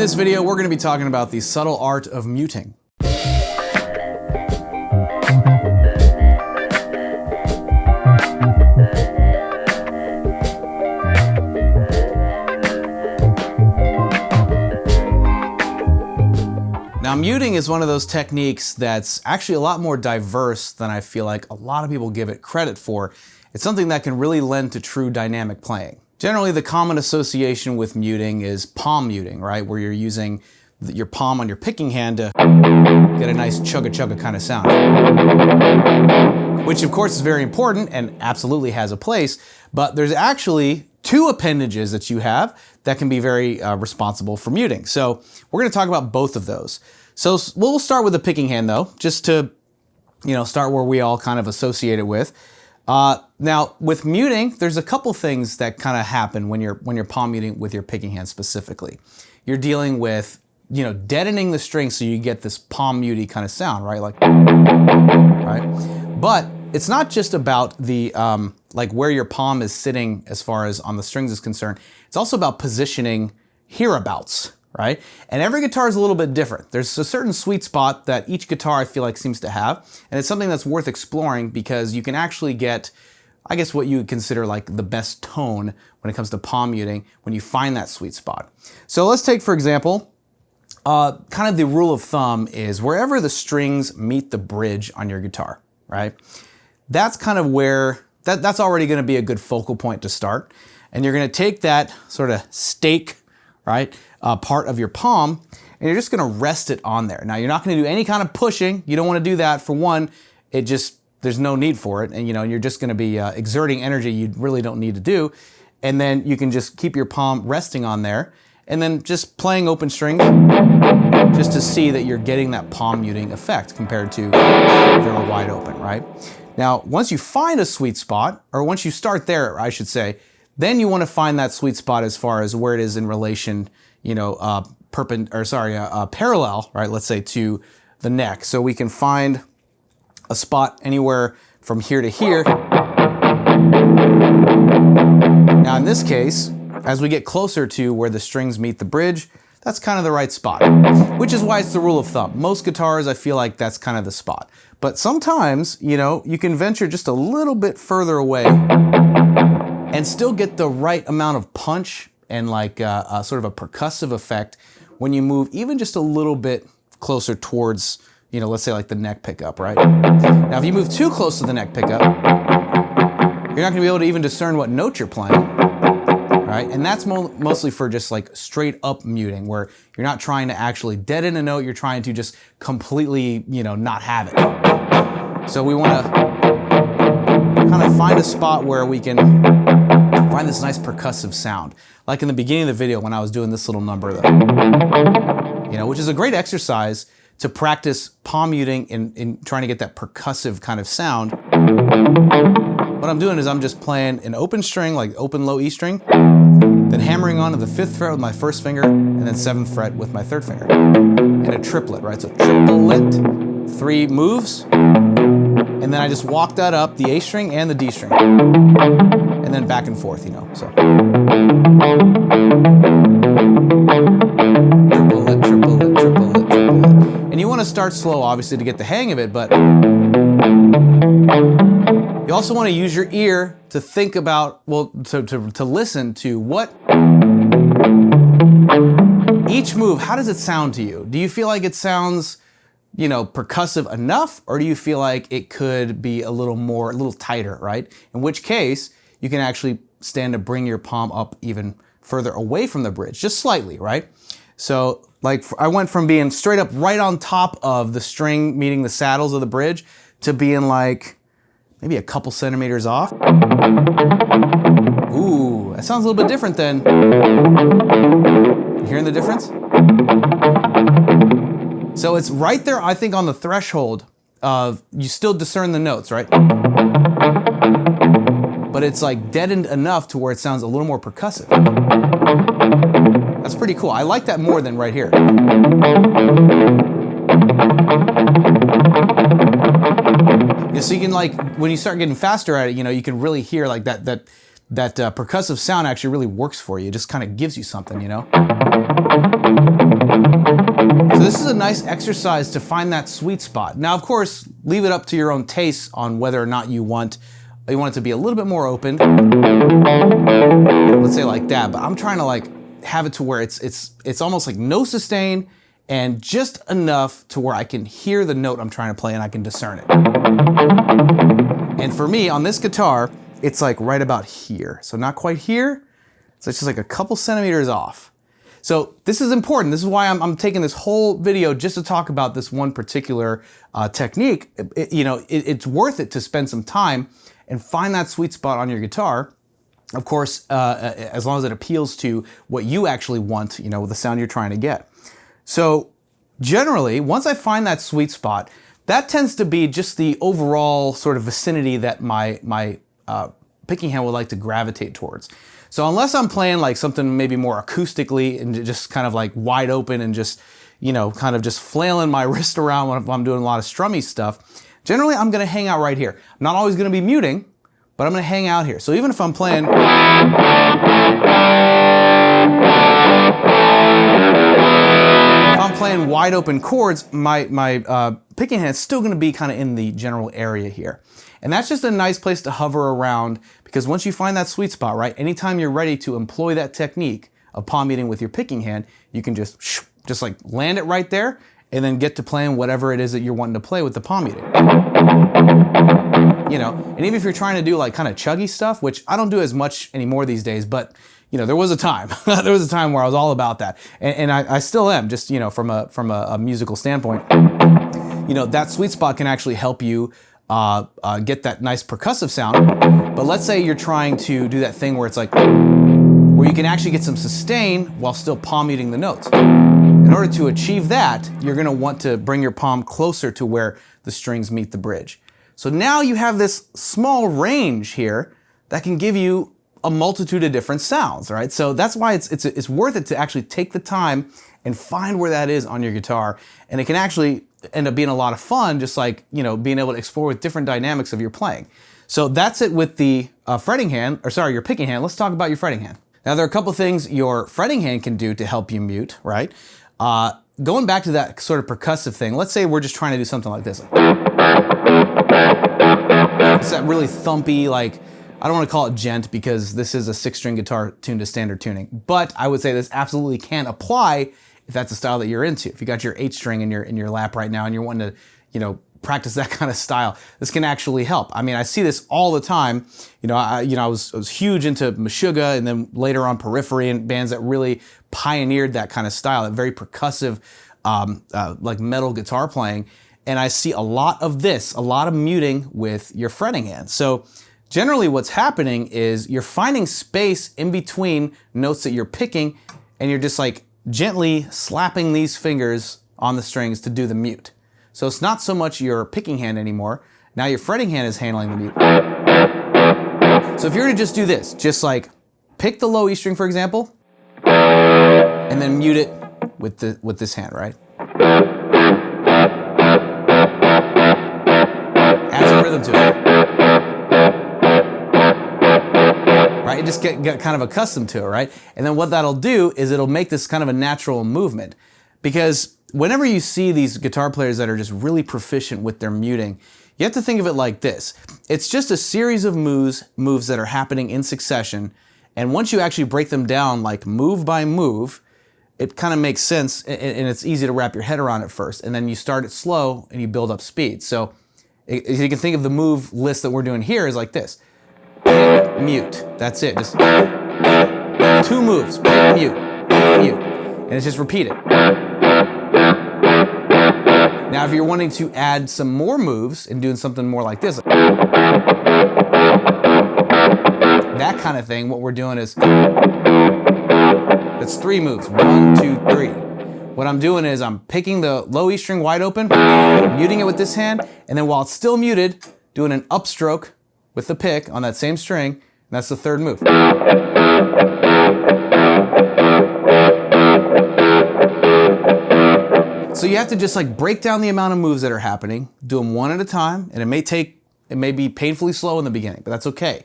this video, we're going to be talking about the subtle art of muting. Now, muting is one of those techniques that's actually a lot more diverse than I feel like a lot of people give it credit for. It's something that can really lend to true dynamic playing. Generally, the common association with muting is palm muting, right? Where you're using your palm on your picking hand to get a nice chugga-chugga kind of sound. Which of course is very important and absolutely has a place, but there's actually two appendages that you have that can be very responsible for muting. So we're going to talk about both of those. So we'll start with the picking hand though, just to start where we all kind of associate it with. Now with muting, there's a couple things that kind of happen when you're palm muting with your picking hand specifically. You're dealing with deadening the string so you get this palm muty kind of sound, right? Right? But it's not just about the like where your palm is sitting as far as on the strings is concerned. It's also about positioning hereabouts, right? And every guitar is a little bit different. There's a certain sweet spot that each guitar I feel like seems to have, and it's something that's worth exploring because you can actually get, I guess, what you would consider like the best tone when it comes to palm muting when you find that sweet spot. So let's take, for example, kind of the rule of thumb is wherever the strings meet the bridge on your guitar, right? That's kind of where, that's already going to be a good focal point to start. And you're going to take that sort of stake, right, part of your palm, and you're just going to rest it on there. Now, you're not going to do any kind of pushing. You don't want to do that. For one, there's no need for it. And, you're just going to be exerting energy you really don't need to do. And then you can just keep your palm resting on there and then just playing open strings just to see that you're getting that palm muting effect compared to if they were wide open, right? Now, once you find a sweet spot, or once you start there, I should say, then you want to find that sweet spot as far as where it is in relation, parallel, right? Let's say to the neck. So we can find a spot anywhere from here to here. Now, in this case, as we get closer to where the strings meet the bridge, that's kind of the right spot, which is why it's the rule of thumb. Most guitars, I feel like that's kind of the spot. But sometimes, you can venture just a little bit further away and still get the right amount of punch and like sort of a percussive effect when you move even just a little bit closer towards, let's say like the neck pickup, right? Now, if you move too close to the neck pickup, you're not gonna be able to even discern what note you're playing, right? And that's mostly for just like straight up muting, where you're not trying to actually deaden a note, you're trying to just completely, not have it. So we wanna kind of find a spot where we can find this nice percussive sound. Like in the beginning of the video when I was doing this little number though, which is a great exercise to practice palm muting in trying to get that percussive kind of sound. What I'm doing is I'm just playing an open string, like open low E string, then hammering onto the 5th fret with my 1st finger, and then 7th fret with my 3rd finger. And a triplet, right? So triplet, 3 moves, and then I just walk that up, the A string and the D string. And then back and forth, so. Triplet, triplet, triplet, triplet. And you want to start slow, obviously, to get the hang of it, but you also want to use your ear to think about, to listen to what each move, how does it sound to you? Do you feel like it sounds, percussive enough, or do you feel like it could be a little tighter, right? In which case, you can actually stand to bring your palm up even further away from the bridge, just slightly, right? So like I went from being straight up right on top of the string meeting the saddles of the bridge to being like maybe a couple centimeters off. Ooh, that sounds a little bit different than, you hearing the difference? So it's right there, I think, on the threshold of, you still discern the notes, right? But it's like deadened enough to where it sounds a little more percussive. That's pretty cool. I like that more than right here. So you can, like, when you start getting faster at it, you can really hear like that that percussive sound actually really works for you. It just kind of gives you something, you know? So this is a nice exercise to find that sweet spot. Now, of course, leave it up to your own taste on whether or not you want it to be a little bit more open. Let's say like that, but I'm trying to like have it to where it's almost like no sustain and just enough to where I can hear the note I'm trying to play and I can discern it. And for me, on this guitar, it's like right about here. So not quite here, so it's just like a couple centimeters off. So this is important. This is why I'm taking this whole video just to talk about this one particular technique. It's worth it to spend some time and find that sweet spot on your guitar. Of course, as long as it appeals to what you actually want, you know, with the sound you're trying to get. So generally, once I find that sweet spot, that tends to be just the overall sort of vicinity that my picking hand would like to gravitate towards. So unless I'm playing like something maybe more acoustically and just kind of like wide open and just, you know, kind of just flailing my wrist around when I'm doing a lot of strummy stuff, generally I'm gonna hang out right here. I'm not always gonna be muting, but I'm gonna hang out here. So even if I'm playing, wide open chords, my picking hand is still gonna be kind of in the general area here. And that's just a nice place to hover around, because once you find that sweet spot, right, anytime you're ready to employ that technique of palm muting with your picking hand, you can just like land it right there and then get to playing whatever it is that you're wanting to play with the palm muting. You know, and even if you're trying to do like kind of chuggy stuff, which I don't do as much anymore these days, but you know, there was a time, there was a time where I was all about that. And I still am, just, you know, from a musical standpoint, you know, that sweet spot can actually help you get that nice percussive sound. But let's say you're trying to do that thing where it's like, where you can actually get some sustain while still palm muting the notes. In order to achieve that, you're gonna want to bring your palm closer to where the strings meet the bridge. So now you have this small range here that can give you a multitude of different sounds, right? So that's why it's worth it to actually take the time and find where that is on your guitar. And it can actually end up being a lot of fun, just like, you know, being able to explore with different dynamics of your playing. So that's it with the fretting hand, or sorry, your picking hand. Let's talk about your fretting hand. Now there are a couple things your fretting hand can do to help you mute, right? Going back to that sort of percussive thing, let's say we're just trying to do something like this. It's that really thumpy, like, I don't want to call it gent because this is a 6-string guitar tuned to standard tuning, but I would say this absolutely can apply if that's the style that you're into. If you got your 8-string in your lap right now and you're wanting to, you know, practice that kind of style, this can actually help. I mean, I see this all the time. You know, I was huge into Meshuggah, and then later on Periphery, and bands that really pioneered that kind of style, that very percussive, like metal guitar playing. And I see a lot of this, a lot of muting with your fretting hand. So generally what's happening is you're finding space in between notes that you're picking, and you're just like gently slapping these fingers on the strings to do the mute. So it's not so much your picking hand anymore. Now your fretting hand is handling the mute. So if you were to just do this, just like pick the low E string, for example, and then mute it with this hand, right? Add some rhythm to it. Right? You just get kind of accustomed to it, right? And then what that'll do is it'll make this kind of a natural movement. Because whenever you see these guitar players that are just really proficient with their muting, you have to think of it like this. It's just a series of moves that are happening in succession. And once you actually break them down like move by move, it kind of makes sense, and it's easy to wrap your head around at first. And then you start it slow and you build up speed. So you can think of the move list that we're doing here is like this. Pick, mute. That's it. Just 2 moves. Pick, mute. Pick, mute. And it's just repeated. Now, if you're wanting to add some more moves and doing something more like this, that kind of thing, what we're doing is, that's 3 moves. 1, 2, 3. What I'm doing is I'm picking the low E string wide open, muting it with this hand, and then while it's still muted, doing an upstroke with the pick on that same string, and that's the 3rd move. So you have to just like break down the amount of moves that are happening, do them one at a time, and it may be painfully slow in the beginning, but that's okay.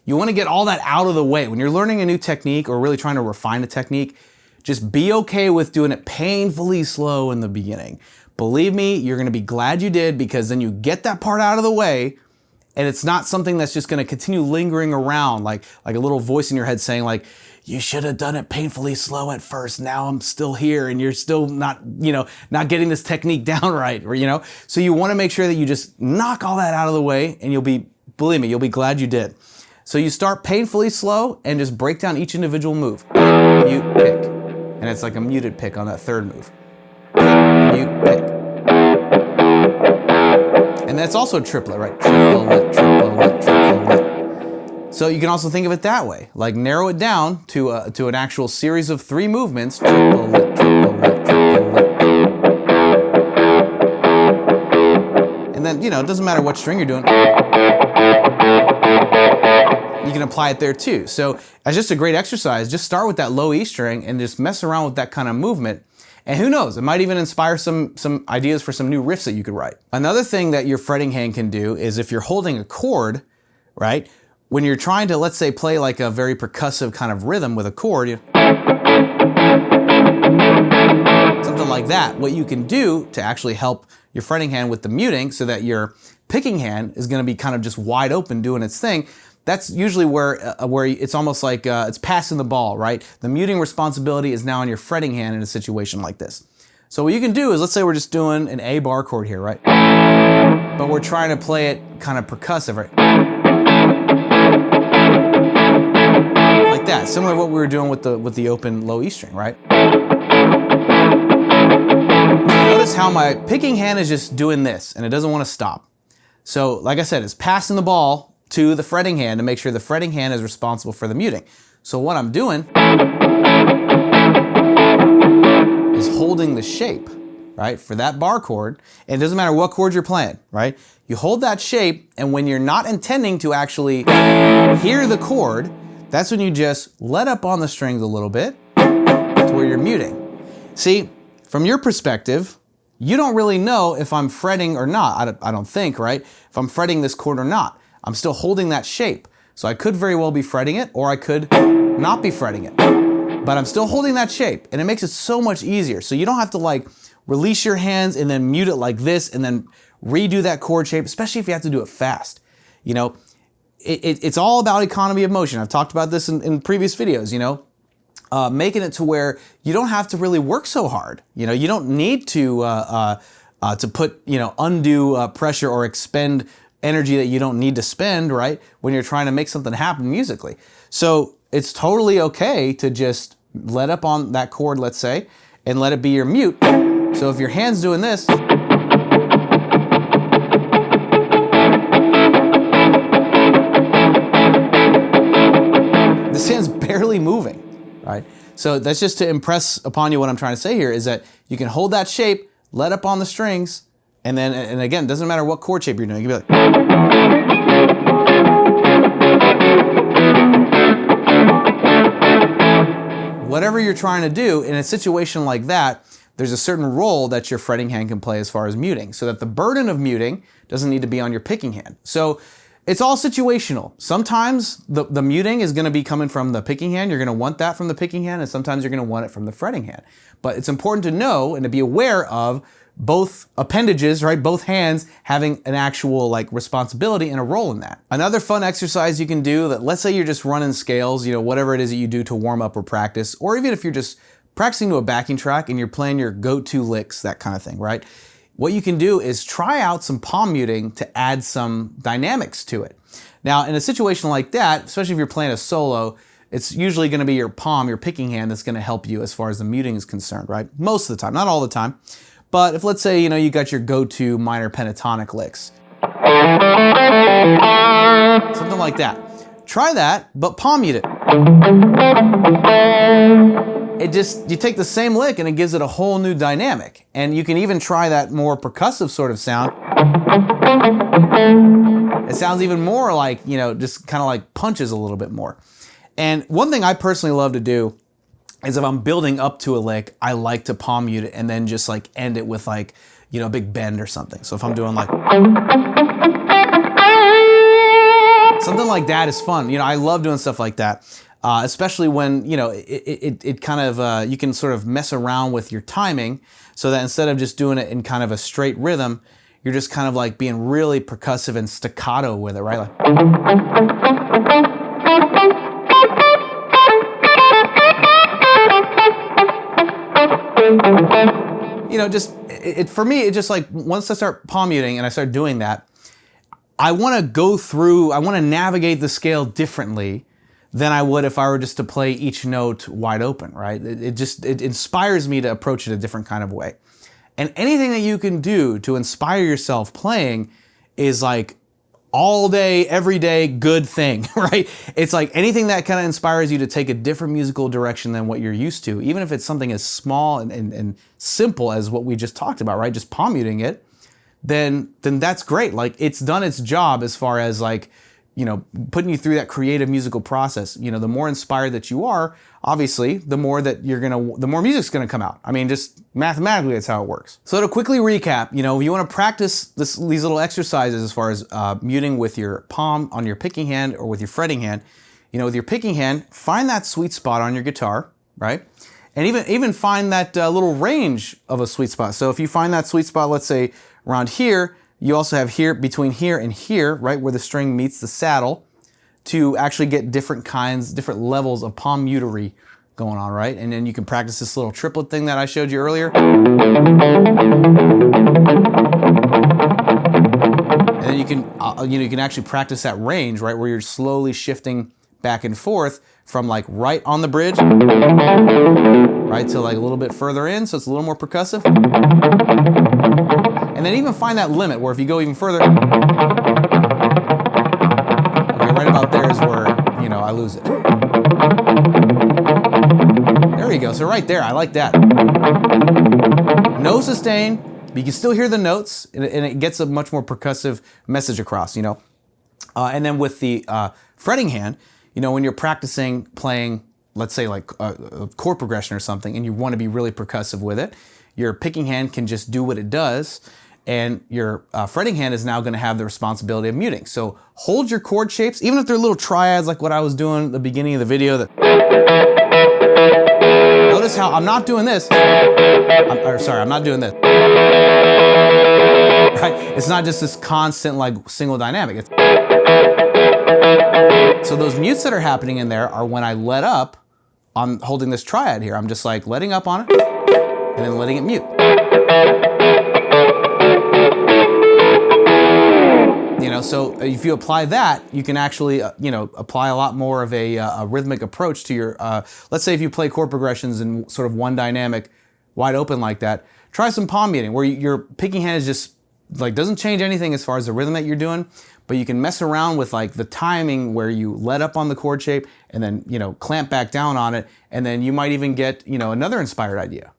You want to get all that out of the way. When you're learning a new technique or really trying to refine a technique, just be okay with doing it painfully slow in the beginning. Believe me, you're going to be glad you did, because then you get that part out of the way, and it's not something that's just going to continue lingering around like a little voice in your head saying like, you should have done it painfully slow at first. Now I'm still here and you're still not, not getting this technique down right, or, So you want to make sure that you just knock all that out of the way, and believe me, you'll be glad you did. So you start painfully slow and just break down each individual move. Mute, pick. And it's like a muted pick on that third move. Mute, pick. And that's also a triplet, right? Triplet, triplet, triplet. So you can also think of it that way, like narrow it down to an actual series of 3 movements. Triplet, triplet, triplet. And then, it doesn't matter what string you're doing. You can apply it there too. So as just a great exercise, just start with that low E string and just mess around with that kind of movement. And who knows, it might even inspire some ideas for some new riffs that you could write. Another thing that your fretting hand can do is if you're holding a chord, right? When you're trying to, let's say, play like a very percussive kind of rhythm with a chord, something like that, what you can do to actually help your fretting hand with the muting so that your picking hand is going to be kind of just wide open doing its thing. That's usually where it's almost like it's passing the ball, right? The muting responsibility is now on your fretting hand in a situation like this. So what you can do is, let's say we're just doing an A bar chord here, right? But we're trying to play it kind of percussive, right? Like that, similar to what we were doing with the open low E string, right? Notice how my picking hand is just doing this, and it doesn't want to stop. So, like I said, it's passing the ball to the fretting hand to make sure the fretting hand is responsible for the muting. So what I'm doing is holding the shape, right, for that bar chord. And it doesn't matter what chord you're playing, right? You hold that shape, and when you're not intending to actually hear the chord, that's when you just let up on the strings a little bit to where you're muting. See, from your perspective, you don't really know if I'm fretting or not. I don't think, right? If I'm fretting this chord or not. I'm still holding that shape. So I could very well be fretting it, or I could not be fretting it. But I'm still holding that shape, and it makes it so much easier. So you don't have to like release your hands and then mute it like this and then redo that chord shape, especially if you have to do it fast. It's all about economy of motion. I've talked about this in previous videos, making it to where you don't have to really work so hard. You don't need to put, undue pressure or expend energy that you don't need to spend, right? When you're trying to make something happen musically. So it's totally okay to just let up on that chord, let's say, and let it be your mute. So if your hand's doing this, this hand's barely moving, right? So that's just to impress upon you what I'm trying to say here is that you can hold that shape, let up on the strings, and again, it doesn't matter what chord shape you're doing. You can be like, whatever you're trying to do in a situation like that, there's a certain role that your fretting hand can play as far as muting, so that the burden of muting doesn't need to be on your picking hand. So it's all situational. Sometimes the muting is going to be coming from the picking hand. You're going to want that from the picking hand, and sometimes you're going to want it from the fretting hand. But it's important to know and to be aware of both appendages, right? Both hands having an actual like responsibility and a role in that. Another fun exercise you can do, that let's say you're just running scales, whatever it is that you do to warm up or practice, or even if you're just practicing to a backing track and you're playing your go-to licks, that kind of thing, right? What you can do is try out some palm muting to add some dynamics to it. Now, in a situation like that, especially if you're playing a solo, it's usually going to be your palm, your picking hand, that's going to help you as far as the muting is concerned, right? Most of the time, not all the time. But if, let's say, you got your go-to minor pentatonic licks, something like that. Try that, but palm mute it. You take the same lick and it gives it a whole new dynamic. And you can even try that more percussive sort of sound. It sounds even more like, just kind of like punches a little bit more. And one thing I personally love to do is if I'm building up to a lick, I like to palm mute it and then just like end it with like, a big bend or something. So if I'm doing like, Something like that is fun. You know, I love doing stuff like that, especially when, you know, it kind of, you can sort of mess around with your timing so that instead of just doing it in kind of a straight rhythm, you're just kind of like being really percussive and staccato with it, right? Like, you know, just, for me, it just like, once I start palm muting and I start doing that, I want to go through, I want to navigate the scale differently than I would if I were just to play each note wide open, right? It inspires me to approach it a different kind of way. And anything that you can do to inspire yourself playing is like all day, every day, good thing, right? It's like anything that kind of inspires you to take a different musical direction than what you're used to, even if it's something as small and simple as what we just talked about, right? Just palm muting it. Then that's great. Like, it's done its job as far as like, you know, putting you through that creative musical process. You know, the more inspired that you are, obviously, the more music's gonna come out. I mean, just mathematically, that's how it works. So to quickly recap, you know, you wanna practice these little exercises as far as muting with your palm on your picking hand or with your fretting hand. You know, with your picking hand, find that sweet spot on your guitar, right? And even find that little range of a sweet spot. So if you find that sweet spot, let's say around here, you also have here, between here and here, right, where the string meets the saddle, to actually get different levels of palm mutery going on, right? And then you can practice this little triplet thing that I showed you earlier. And then you can actually practice that range, right, where you're slowly shifting back and forth from like right on the bridge, right, to like a little bit further in, so it's a little more percussive. And then even find that limit where if you go even further, okay, right about there is where, you know, I lose it. There you go, so right there, I like that. No sustain, but you can still hear the notes, and it gets a much more percussive message across, you know. And then with the fretting hand, you know, when you're practicing playing, let's say like a chord progression or something, and you want to be really percussive with it, your picking hand can just do what it does, and your fretting hand is now going to have the responsibility of muting. So hold your chord shapes, even if they're little triads like what I was doing at the beginning of the video. Notice how I'm not doing this. I'm not doing this. Right? It's not just this constant like single dynamic. So those mutes that are happening in there are when I let up on holding this triad here. I'm just like letting up on it and then letting it mute. You know, so if you apply that, you can actually, you know, apply a lot more of a rhythmic approach to your, let's say if you play chord progressions in sort of one dynamic, wide open like that, try some palm muting where your picking hand is just, like, doesn't change anything as far as the rhythm that you're doing, but you can mess around with like the timing where you let up on the chord shape and then, you know, clamp back down on it, and then you might even get, you know, another inspired idea.